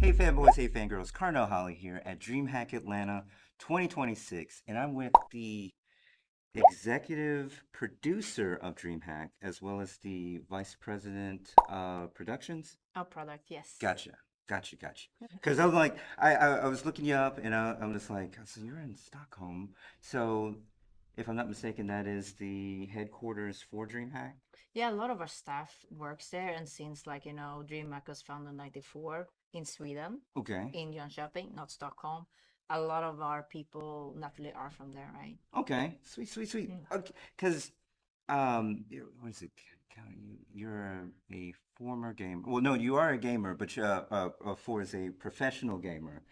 Hey fanboys, hey fangirls, Carnell Holley here at DreamHack Atlanta 2026, and I'm with the executive producer of DreamHack as well as the vice president of productions. Our product, yes. Gotcha, gotcha. Because I was like, I was looking you up, and I'm just like, I said, you're in Stockholm, so if I'm not mistaken, that is the headquarters for DreamHack. Yeah, a lot of our staff works there, and since DreamHack was founded in '94 in Sweden, Okay, in Jönköping, not Stockholm. A lot of our people naturally are from there, right? okay, sweet. Mm. Okay, because what is it? You're a former gamer. Well, no, you are a gamer, but for as a professional gamer,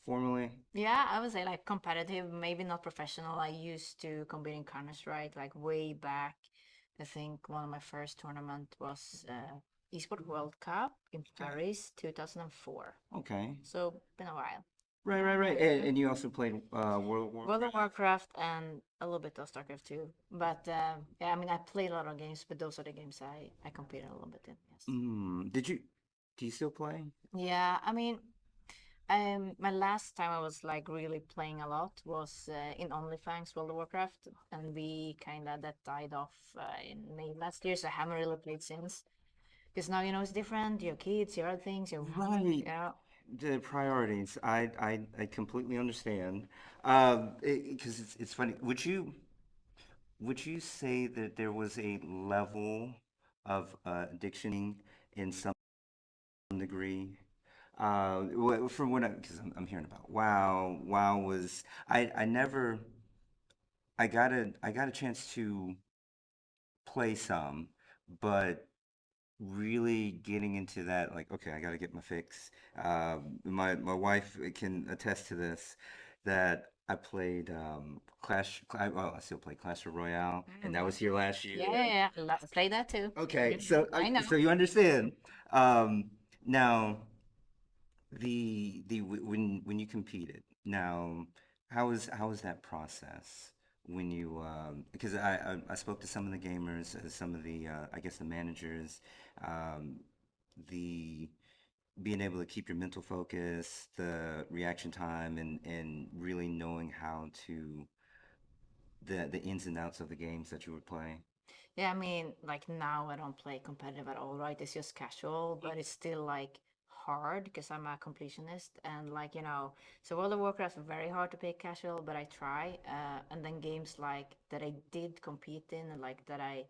formerly. Yeah, I would say like competitive, maybe not professional. I used to compete in Counter-Strike like way back. I think one of my first tournament was Esport World Cup in Okay. Paris 2004. Okay. So been a while. Right. And you also played World of World of Warcraft. Warcraft and a little bit of StarCraft too. But yeah, I mean, I play a lot of games, but those are the games I compete a little bit in. Yes. Did you? Do you still play? Yeah, I mean, my last time I was like really playing a lot was in OnlyFans World of Warcraft, and we kind of that died off in May last year, so I haven't really played since. Because now it's different. Your kids, your other things, your work. Right. Yeah. The priorities. I completely understand. Because it's funny. Would you say that there was a level of addiction in some degree? From what because I'm hearing about WoW was I never I got a chance to play some, but really getting into that, like, okay, I got to get my fix. My wife can attest to this, that I played well, I still play Clash Royale, and that Yeah. was here last year. Yeah. Play that too. Okay, Mhm. so I know. so you understand. Now when you competed. Now, how was that process when you because I spoke to some of the gamers, some of the I guess the managers, um, the being able to keep your mental focus, the reaction time, and really knowing how to the ins and outs of the games that you would play. Yeah, I mean, like now I don't play competitive at all, right? It's just casual, but it's still like hard because I'm a completionist and so World of Warcraft is very hard to play casual, but I try. And then games like that I did compete in and like that I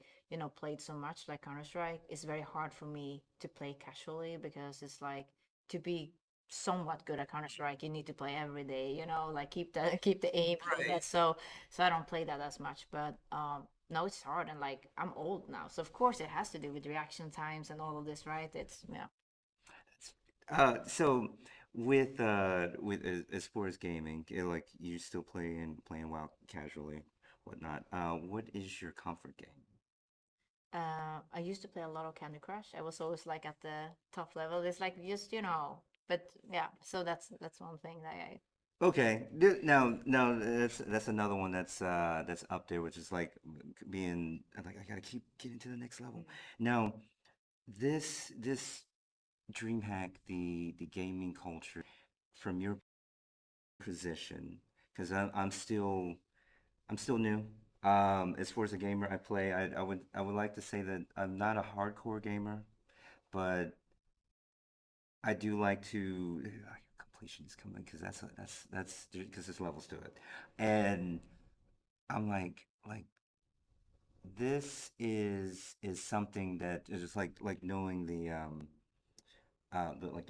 played so much, like Counter-Strike, it's very hard for me to play casually because it's like to be somewhat good at Counter-Strike, you need to play every day, like keep the keep the aim and all Right. that. So I don't play that as much, but no, it's hard and like I'm old now. So of course it has to do with reaction times and all of this, right? It's yeah. So with as far as gaming, like you still playing WoW casually, whatnot. What is your comfort game? I used to play a lot of Candy Crush. I was always like at the top level. It's like just but yeah, so that's one thing that I Okay, now that's another one that's up there, which is like being like I gotta keep getting to the next level. Now this DreamHack, the gaming culture from your position, because I'm still new. As far as a gamer, I would like to say that I'm not a hardcore gamer, but I do like to completion is coming because that's because there's levels to it, and I'm like this is something that is just like knowing the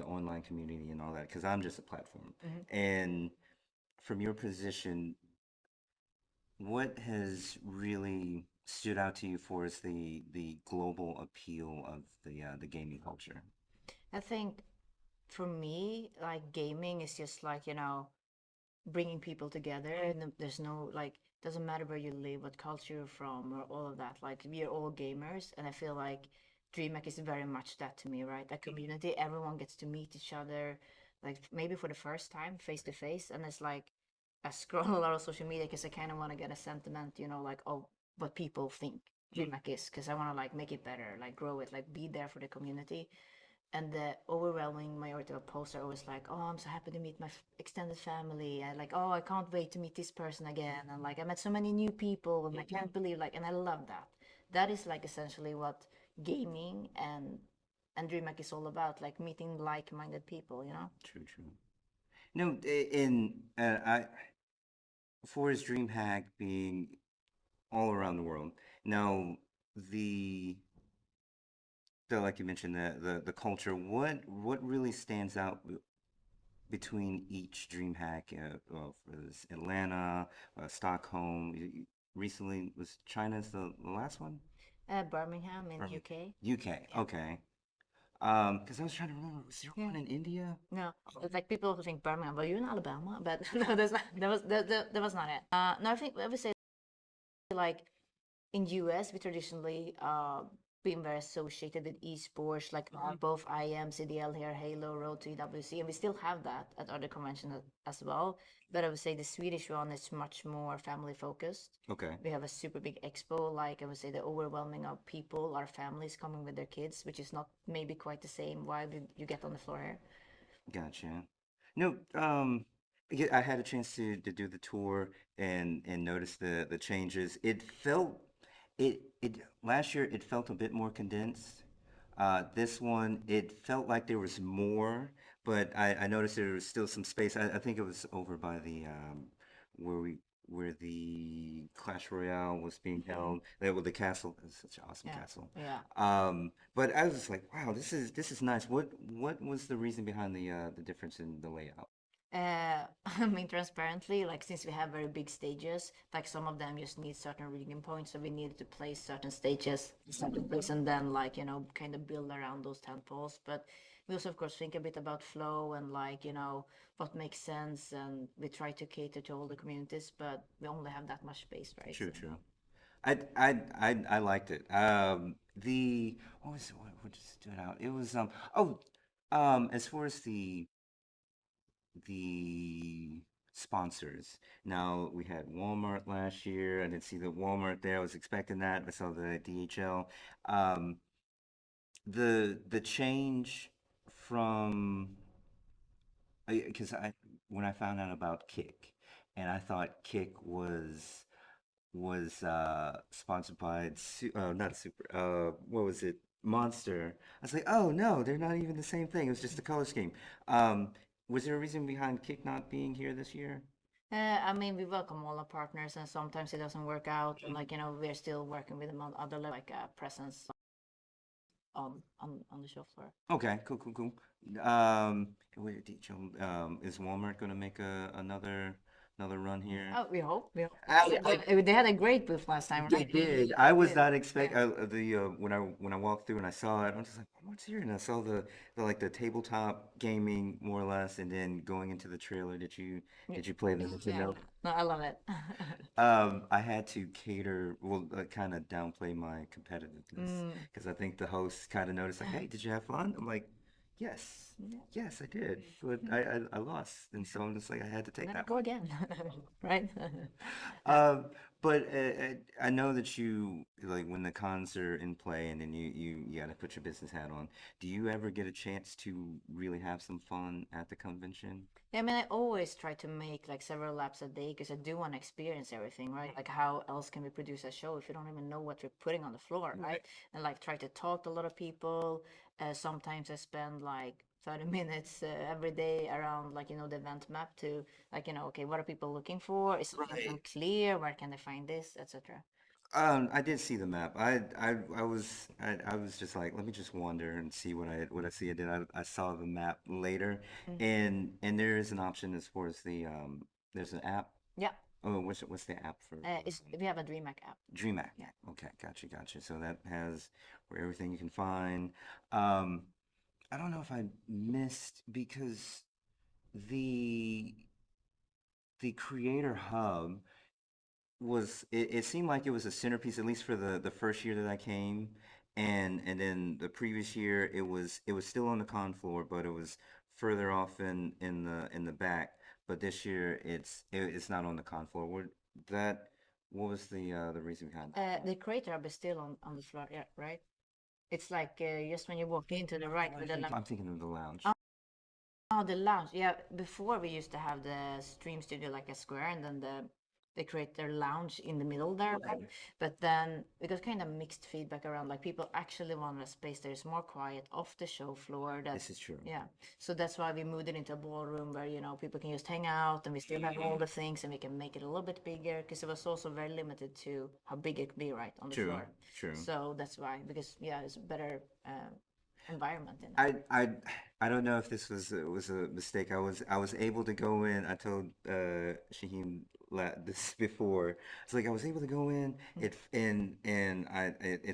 online community and all that because I'm just a platform, Mhm. and from your position, what has really stood out to you for is the global appeal of the gaming culture? I think for me, like gaming is just like bringing people together and there's no like doesn't matter where you live, what culture you're from or all of that. Like we're all gamers and I feel like DreamHack is very much that to me, right? A community, everyone gets to meet each other, like maybe for the first time face to face. And it's like I scroll a lot of social media because I kind of want to get a sentiment, like oh what people think DreamHack is because I want to like make it better, like grow it, like be there for the community. and the overwhelming majority of posts are always like, "Oh, I'm so happy to meet my extended family," and like, "Oh, I can't wait to meet this person again," and like, "I met so many new people," and I can't believe like, and I love that. That is like essentially what gaming and DreamHack is all about, like meeting like-minded people, you know? True, true. No, I for his dream hack being all around the world. Now, the like you mentioned, the culture. What really stands out between each dream hack? For this Atlanta, Stockholm. Recently, was China's the last one? Birmingham in Birmingham, UK. UK. Yeah. Okay. Because I was trying to remember, was there Yeah. one in India? No, it's like people who think Birmingham, well, you're in Alabama, but no, that's not, that was not it. No, I would say like in US, we traditionally been very associated with esports, like both IM, CDL here, Halo, Road to EWC, and we still have that at other conventions as well. But I would say the Swedish one is much more family focused. Okay, We have a super big expo, like I would say the overwhelming of people are families coming with their kids, which is not maybe quite the same vibe you get on the floor here. gotcha. No, yeah, I had a chance to do the tour and notice the changes. It last year it felt a bit more condensed. This one it felt like there was more, but I noticed there was still some space. I think it was over by the where we where the Clash Royale was being held. That was the castle. It's such an awesome Yeah, castle. yeah. But I was just like, wow, this is nice. What was the reason behind the difference in the layout? I mean, transparently, like since we have very big stages, like some of them just need certain reading points, so we needed to place certain stages, certain place, and then like kind of build around those tentpoles. But we also, of course, think a bit about flow and like what makes sense, and we try to cater to all the communities, but we only have that much space, right? True, So. true. I liked it. The what just stood out? It was as far as the sponsors. Now we had Walmart last year. I didn't see the Walmart there. I was expecting that. I saw the DHL. Um, the change from because I when I found out about Kick, and I thought Kick was sponsored by not Super what was it, Monster. I was like, oh no, they're not even the same thing. It was just the color scheme. Um, was there a reason behind Kick not being here this year? I mean, we welcome all our partners, and sometimes it doesn't work out. And like we're still working with them on other level, like presence on the show floor. Okay, cool, cool, cool. Wait, is Walmart gonna make another run here? Oh, we hope. We hope. I, They had a great booth last time, They right? did. I They was did. not Yeah. expect the when I walked through and I saw it, I was just like, "What's here?" And I saw the like the tabletop gaming more or less, and then going into the trailer. Yeah. Did you play the Yeah. Nintendo? No, I love it. I had to cater, well, kind of downplay my competitiveness Mm. because I think the host kind of noticed, like, "Hey, did you have fun?" I'm like, "Yes, Yeah. yes, I did, but I lost," and so I'm just like, I had to take Then that go one. again, right? Um, but I know that you like when the cons are in play, and then you got to put your business hat on. Do you ever get a chance to really have some fun at the convention? Yeah, I mean, I always try to make like several laps a day because I do want to experience everything, right? Like, how else can we produce a show if you don't even know what you're putting on the floor, right? And like, try to talk to a lot of people. Sometimes I spend like 30 minutes every day around like, the event map to like, okay, what are people looking for? Is it Right. unclear? Where can they find this, etc. I did see the map. I was just like, let me just wander and see what I see. And then I saw the map later, Mm. and there is an option as far as there's an app. Yeah, Oh, what's the app for we have a DreamHack app. DreamHack? Yeah. Okay, gotcha, gotcha. So that has where everything you can find. Um, I don't know if I missed because the the creator hub it seemed like it was a centerpiece, at least for the first year that I came, and then the previous year it was still on the con floor, but it was further off in the back. But this year it's not on the con floor. That what was the reason behind that? The creator hub is still on the floor, yeah, right? It's like just when you walk into the right with the I'm thinking of the lounge. oh, the lounge. Yeah, before we used to have the stream studio like a square, and then they create their lounge in the middle there. Right? But then we got kind of mixed feedback around. Like people actually want a space that is more quiet off the show floor. That This is true. yeah. So that's why we moved it into a ballroom where people can just hang out, and we still have all the things, and we can make it a little bit bigger because it was also very limited to how big it could be right on the True. floor. True. So that's why because yeah, it's a better environment in I it. I I don't know if this was a mistake. I was able to go in. I told Shaheen this before. It's like I was able to go in. It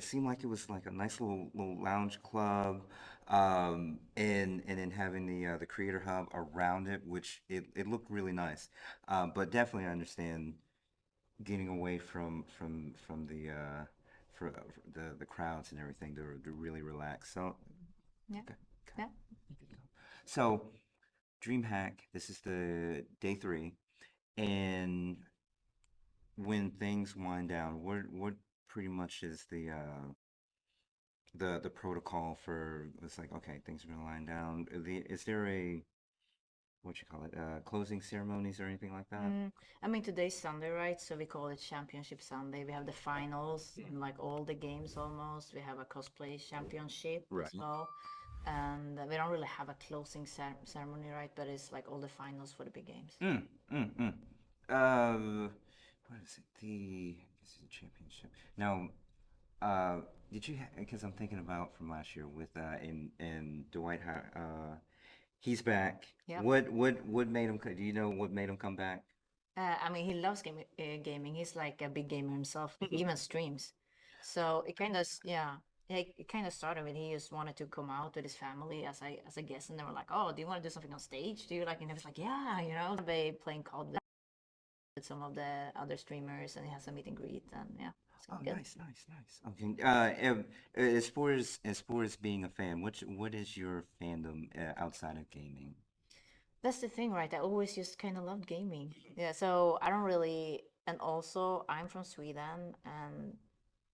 seemed like it was like a nice little lounge club, and then having the creator hub around it, which it looked really nice. But definitely I understand getting away from for the crowds and everything to really relax. So Yeah. okay, okay. Yeah. So DreamHack, this is the day three, and when things wind down, what pretty much is the protocol for it's like okay, things are gonna wind down. Is there a what you call it, closing ceremonies or anything like that? I mean, today's Sunday, right? So we call it Championship Sunday. We have the finals in like all the games almost. We have a cosplay championship Right. as well. And we don't really have a closing ceremony, right? But it's like all the finals for the big games. Mm, mm, mm. Uh, what is it? This is a championship. Now, did you? Because I'm thinking about from last year with and Dwight. He's back. Yep. What made him? Do you know what made him come back? I mean, he loves gaming. He's like a big gamer himself. He even streams. So it kind of, yeah, it kind of started with he just wanted to come out with his family as a guest, and they were like, "Oh, do you want to do something on stage? Do you like?" And he was like, "Yeah, They playing COD with some of the other streamers, and he has a meet and greet, and yeah, it's Oh, good." nice, nice, nice. Okay. As far as being a fan, what is your fandom outside of gaming? That's the thing, right? I always just kind of loved gaming. Yeah, so I don't really, and also I'm from Sweden, and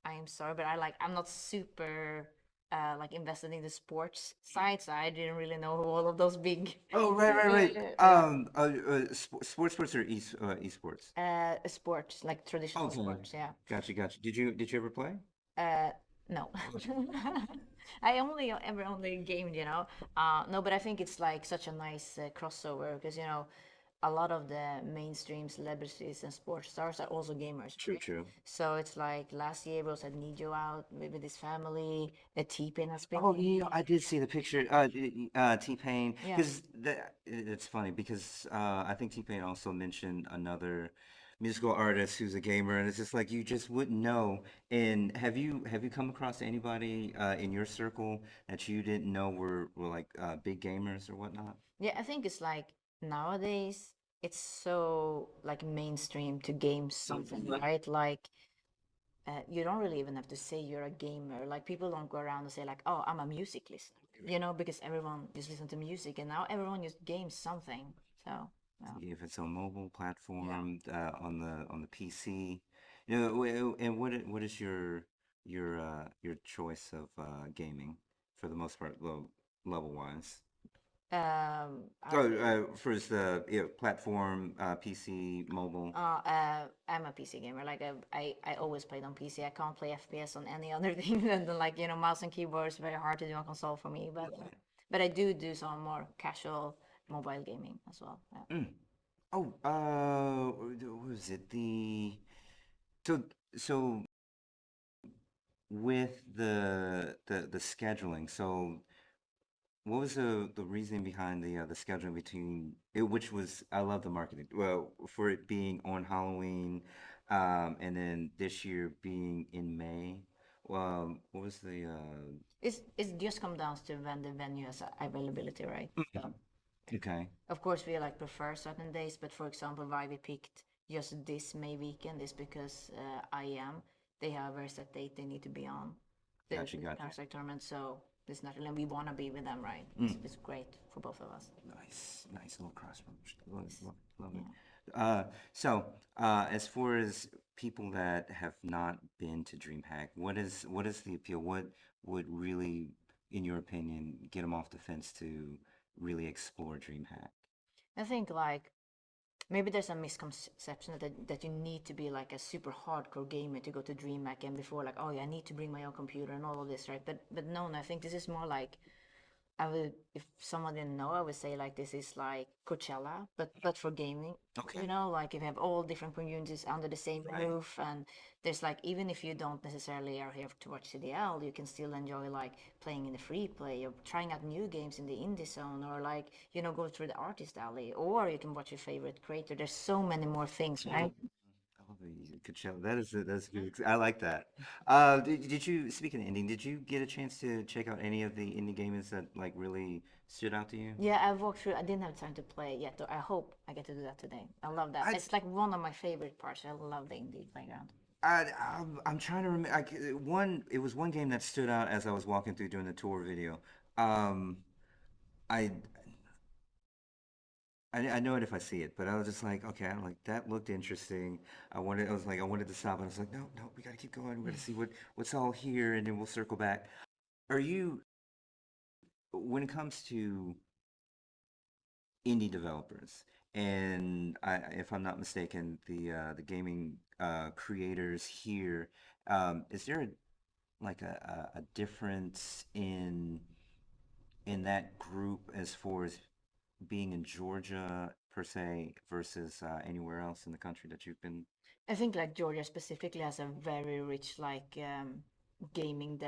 I'm sorry, but I'm not super like invested in the sports side, so I didn't really know who all of those big Oh, right, right, right. yeah Sports or esports? sports like traditional Okay. sports. Yeah. Gotcha, gotcha. Did you ever play? Uh, no. I only gamed, No, but I think it's like such a nice crossover because a lot of the mainstream celebrities and sports stars are also gamers, True, right? true. So it's like last year was at Need You Out with his family. A T-Pain has been. Oh, yeah, I did see the picture. T-Pain, Yeah. because it's funny because I think T-Pain also mentioned another musical artist who's a gamer, and it's just like you just wouldn't know. And have you come across anybody in your circle that you didn't know were like big gamers or whatnot? Yeah, I think it's like nowadays it's so like mainstream to game something, right? Like you don't really even have to say you're a gamer. Like people don't go around and say like, "Oh, I'm a music listener," because everyone just listen to music, and now everyone just games something. So yeah, If it's on mobile yeah. platform, on the PC, and what is your choice of gaming for the most part, level wise? I So, for the platform, PC, mobile. I'm a PC gamer. Like I always played on PC. I can't play FPS on any other thing than like mouse and keyboard is very hard to do on console for me. But I do some more casual mobile gaming as well. Yeah. Mm. Oh, what was it? So so with the scheduling. So what was the reasoning behind the scheduling between it, which was I love the marketing. Well, for it being on Halloween, and then this year being in May. What was the It's just come down to when the venue has availability, right? So okay. of course we like prefer certain days, but for example, why we picked just this May weekend is because IEM they have a very set date they need to be on the Gotcha, gotcha. Counter-Strike tournament, so it's not really we want to be with them, right? Mm. It's great for both of us. Nice, nice little cross promotion. Love, Yes. love, love Yeah. it. So, as far as people that have not been to DreamHack, what is the appeal? What would really, in your opinion, get them off the fence to really explore DreamHack? I think like maybe there's a misconception that you need to be like a super hardcore gamer to go to DreamHack and before like, oh yeah, I need to bring my own computer and all of this, right? But no, I think this is more like I would, if someone didn't know, I would say like this is like Coachella, but for gaming. You Okay. know, like if you have all different communities under the same Right. roof, and there's like even if you don't necessarily are here to watch CDL, you can still enjoy like playing in the free play or trying out new games in the indie zone, or like go through the artist alley, or you can watch your favorite creator. There's so many more things, right? I love the Coachella. That's good. I like that. Did you, speaking of indie, did you get a chance to check out any of the indie games that like really stood out to you? Yeah, I've walked through. I didn't have time to play yet, though. I hope I get to do that today. I love that. I It's like one of my favorite parts. I love the indie playground. I'm trying to remember. It was one game that stood out as I was walking through doing the tour video. Um, I I know it if I see it, but I was just like, okay, I'm like that looked interesting. I wanted to stop, and I was like, no, no, we got to keep going. We got to see what's all here, and then we'll circle back. Are you, when it comes to indie developers, and if I'm not mistaken, the gaming creators here, is there like a difference in that group as far as being in Georgia per se versus anywhere else in the country that you've been? I think like Georgia specifically has a very rich like gaming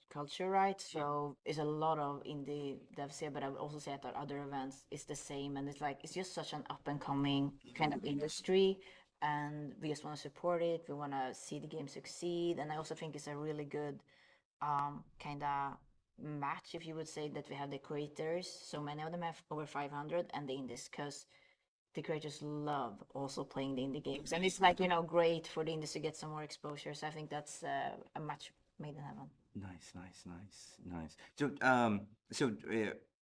culture, right? So it's a lot of indie devs here, but I would also say at our other events it's the same, and it's like it's just such an up and coming kind of industry, and we just want to support it. We want to see the game succeed, and I also think it's a really good kind of match, if you would say, that we have the creators. So many of them have over 500, and the indies, because the creators love also playing the indie games, and it's like great for the indies to get some more exposure. So I think that's a match made in heaven. Nice, nice, nice, nice.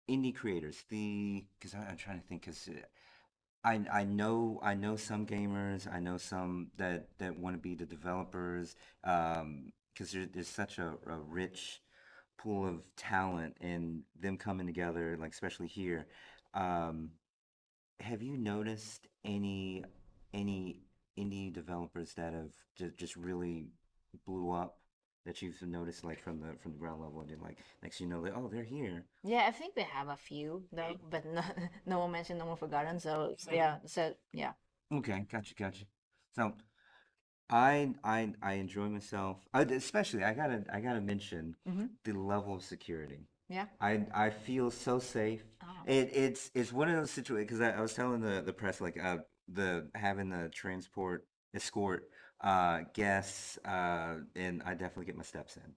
Indie creators, because I'm trying to think, because I know some gamers, I know some that want to be the developers, because there's such a rich pool of talent and them coming together, like especially here. Um, have you noticed any indie developers that have just really blew up that you've noticed like from the ground level and then like next thing you know, oh, they're here. Yeah, I think we have a few though, but no, no one mentioned, no one forgotten. So yeah, so yeah. Okay, gotcha. So I enjoy myself. Especially I gotta mention Mm-hmm. the level of security. Yeah. I feel so safe. Oh. It's one of those situations because I was telling the press like the having the transport escort guests and I definitely get my steps in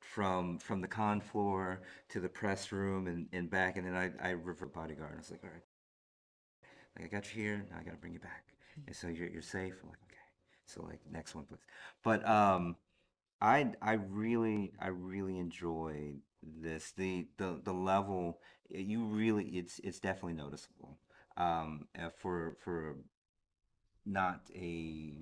from the con floor to the press room and back, and then I revert bodyguard. I was like, all right, like I got you here, now I gotta bring you back, and so you're safe. I'm like, okay, so like next one, please. But I really enjoy this. The level you really it's definitely noticeable. For not a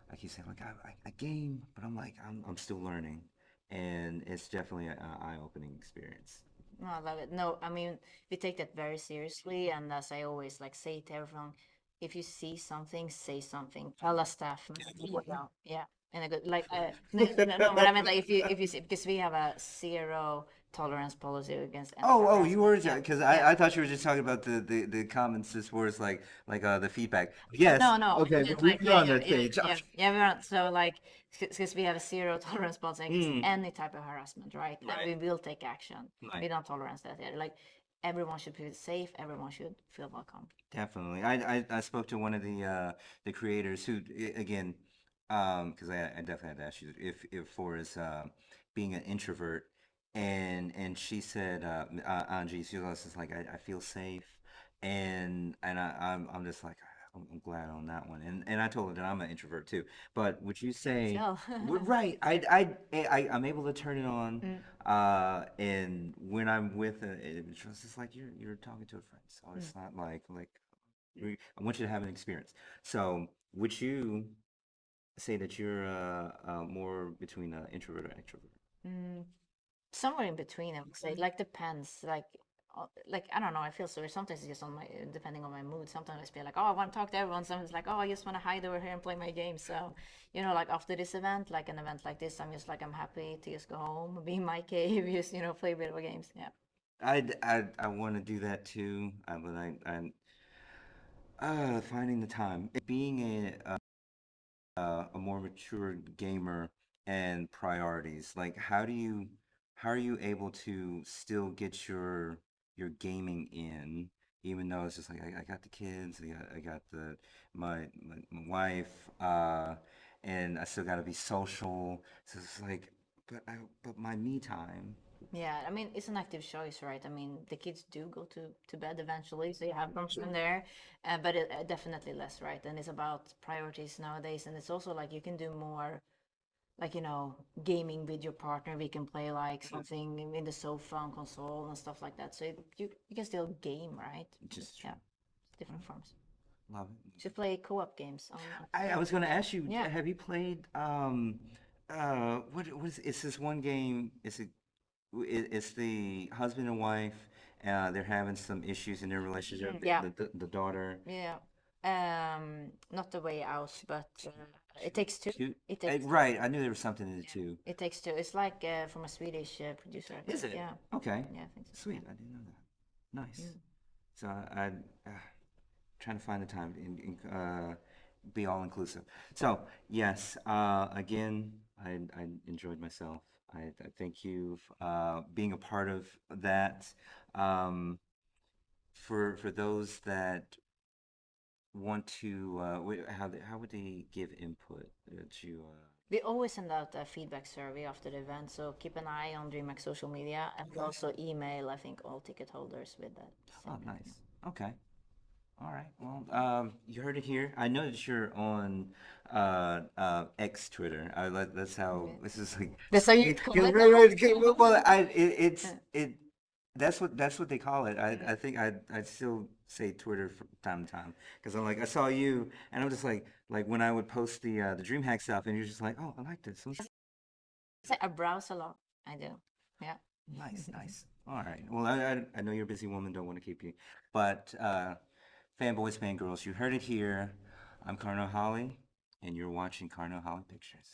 like you said like a game, but I'm like I'm still learning, and it's definitely an eye-opening experience. No, I love it. No, I mean, we take that very seriously. And as I always like say to everyone, if you see something, say something. Tell us staff. Yeah, yeah. And a good like no, but I meant like if you see, because we have a zero tolerance policy against any Oh, you harassment. were Yeah, because yeah. I thought you were just talking about the comments as far as like the feedback. Yes, No, no, okay, just like we're yeah, on yeah, that yeah, page. yeah, yeah. We're on, so like because we have a zero tolerance policy against Mm, any type of harassment, right? And right, we will take action. right. We don't tolerance that here. Like everyone should feel safe. Everyone should feel welcome. Definitely. I spoke to one of the creators who again because I definitely had to ask you if for his being an introvert and she said Angie, she was just like I feel safe and I'm just like I'm glad on that one and I told her that I'm an introvert too, but would you say So, right I'm able to turn it on mm, and when I'm with it's just like you're talking to a friend, so mm. it's not like I want you to have an experience. So, would you? say that you're more between introvert or extrovert? Mm, somewhere in between, I would say. Like depends. Like I don't know. I feel so. Sometimes it's just on my depending on my mood. Sometimes I feel like, oh, I want to talk to everyone. Sometimes like, oh, I just want to hide over here and play my game. So, like after this event, like an event like this, I'm just like I'm happy to just go home, be in my cave, just play a bit of games. Yeah. I want to do that too, but finding the time. Being a more mature gamer and priorities. Like, how are you able to still get your gaming in, even though it's just like I got the kids, I got my wife, and I still got to be social. So it's like, but my me time. Yeah, I mean, it's an active choice, right? I mean, the kids do go to bed eventually, so you have them in there, but definitely less, right? And it's about priorities nowadays, and it's also like you can do more, like, gaming with your partner. We can play like something in the sofa on console and stuff like that. So you can still game, right? Just Yeah, different forms. love To it. play co-op games on. I was going to ask you, Yeah. have you played what is it's this one game? It's the husband and wife. They're having some issues in their relationship. Yeah. The daughter. Yeah. Not the way out, but it takes two. Two. It takes Right. I knew there was something in it Yeah, too. it takes two. It's like from a Swedish producer, I Is think. it? Yeah, Okay. yeah, I think so. Sweet. Yeah. I didn't know that. Nice. Mm. So trying to find the time be all inclusive. So yes, again, I enjoyed myself. I thank you being a part of that. Um, for those that want to, how would they give input to? We always send out a feedback survey after the event, so keep an eye on DreamHack social media and we also email, I think, all ticket holders with that Oh, same thing. nice. Okay. All right. Well, you heard it here. I know that you're on X Twitter. That's how Yeah. this is like. That's how you call it Right, now? right, okay, well, it. That's what they call it. I think I'd still say Twitter from time to time because I'm like I saw you and I'm just like when I would post the DreamHack stuff and you're just like, oh, I like this. I browse a lot. I do. Yeah. Nice, nice. All right. Well, I know you're a busy woman. Don't want to keep you, but fanboys, fangirls, you heard it here. I'm Carnell Holley, and you're watching Carnell Holley Pictures.